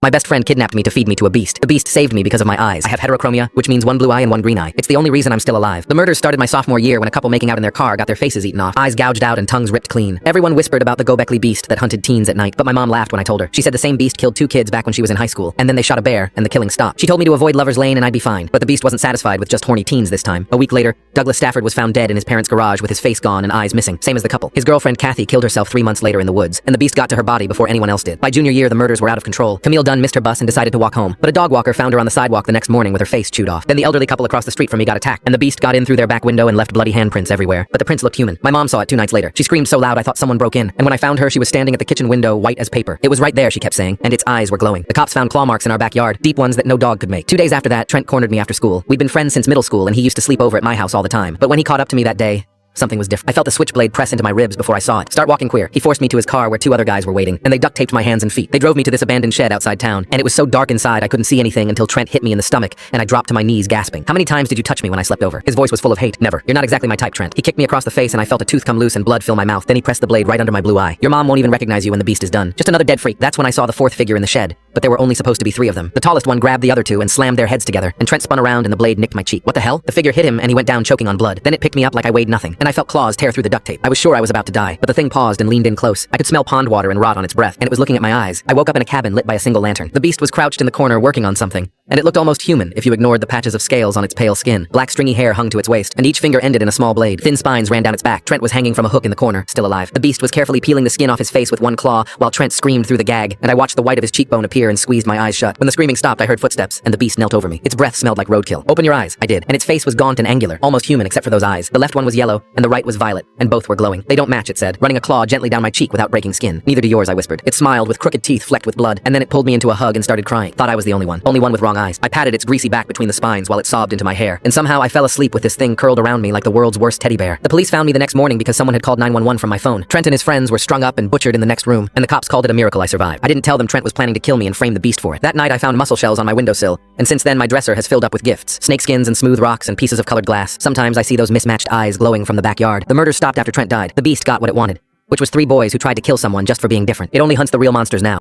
My best friend kidnapped me to feed me to a beast. The beast saved me because of my eyes. I have heterochromia, which means one blue eye and one green eye. It's the only reason I'm still alive. The murders started my sophomore year when a couple making out in their car got their faces eaten off, eyes gouged out and tongues ripped clean. Everyone whispered about the Gobekli beast that hunted teens at night, but my mom laughed when I told her. She said the same beast killed 2 kids back when she was in high school, and then they shot a bear, and the killing stopped. She told me to avoid Lover's Lane and I'd be fine, but the beast wasn't satisfied with just horny teens this time. A week later, Douglas Stafford was found dead in his parents' garage with his face gone and eyes missing, same as the couple. His girlfriend Kathy killed herself 3 months later in the woods, and the beast got to her body before anyone else did. By junior year, the murders were out of control. Camille Dunn missed her bus and decided to walk home, but a dog walker found her on the sidewalk the next morning with her face chewed off. Then the elderly couple across the street from me got attacked, and the beast got in through their back window and left bloody handprints everywhere. But the prints looked human. My mom saw it 2 nights later. She screamed so loud I thought someone broke in, and when I found her, she was standing at the kitchen window, white as paper. It was right there, she kept saying, and its eyes were glowing. The cops found claw marks in our backyard, deep ones that no dog could make. 2 days after that, Trent cornered me after school. We'd been friends since middle school, and he used to sleep over at my house all the time. But when he caught up to me that day, something was different. I felt the switchblade press into my ribs before I saw it. Start walking queer. He forced me to his car where 2 other guys were waiting, and they duct taped my hands and feet. They drove me to this abandoned shed outside town, and it was so dark inside I couldn't see anything until Trent hit me in the stomach, and I dropped to my knees gasping. How many times did you touch me when I slept over? His voice was full of hate. Never. You're not exactly my type, Trent. He kicked me across the face and I felt a tooth come loose and blood fill my mouth. Then he pressed the blade right under my blue eye. Your mom won't even recognize you when the beast is done. Just another dead freak. That's when I saw the 4th figure in the shed, but there were only supposed to be 3 of them. The tallest one grabbed the other 2 and slammed their heads together, and Trent spun around and the blade nicked my cheek. What the hell? The figure hit him and he went down choking on blood. Then it picked me up like I weighed nothing, and I felt claws tear through the duct tape. I was sure I was about to die, but the thing paused and leaned in close. I could smell pond water and rot on its breath, and it was looking at my eyes. I woke up in a cabin lit by a single lantern. The beast was crouched in the corner working on something, and it looked almost human if you ignored the patches of scales on its pale skin. Black stringy hair hung to its waist, and each finger ended in a small blade. Thin spines ran down its back. Trent was hanging from a hook in the corner, still alive. The beast was carefully peeling the skin off his face with one claw, while Trent screamed through the gag, and I watched the white of his cheekbone appear and squeezed my eyes shut. When the screaming stopped, I heard footsteps, and the beast knelt over me. Its breath smelled like roadkill. Open your eyes, I did, and its face was gaunt and angular, almost human except for those eyes. The left one was yellow, and the right was violet, and both were glowing. They don't match, it said, running a claw gently down my cheek without breaking skin. Neither do yours, I whispered. It smiled with crooked teeth flecked with blood, and then it pulled me into a hug and started crying. Thought I was the only one with wrong eyes. I patted its greasy back between the spines while it sobbed into my hair, and somehow I fell asleep with this thing curled around me like the world's worst teddy bear. The police found me the next morning because someone had called 911 from my phone. Trent and his friends were strung up and butchered in the next room, and the cops called it a miracle I survived. I didn't tell them Trent was planning to kill me and frame the beast for it. That night I found mussel shells on my windowsill, and since then my dresser has filled up with gifts. Snakeskins and smooth rocks and pieces of colored glass. Sometimes I see those mismatched eyes glowing from the backyard. The murder stopped after Trent died. The beast got what it wanted, which was 3 boys who tried to kill someone just for being different. It only hunts the real monsters now.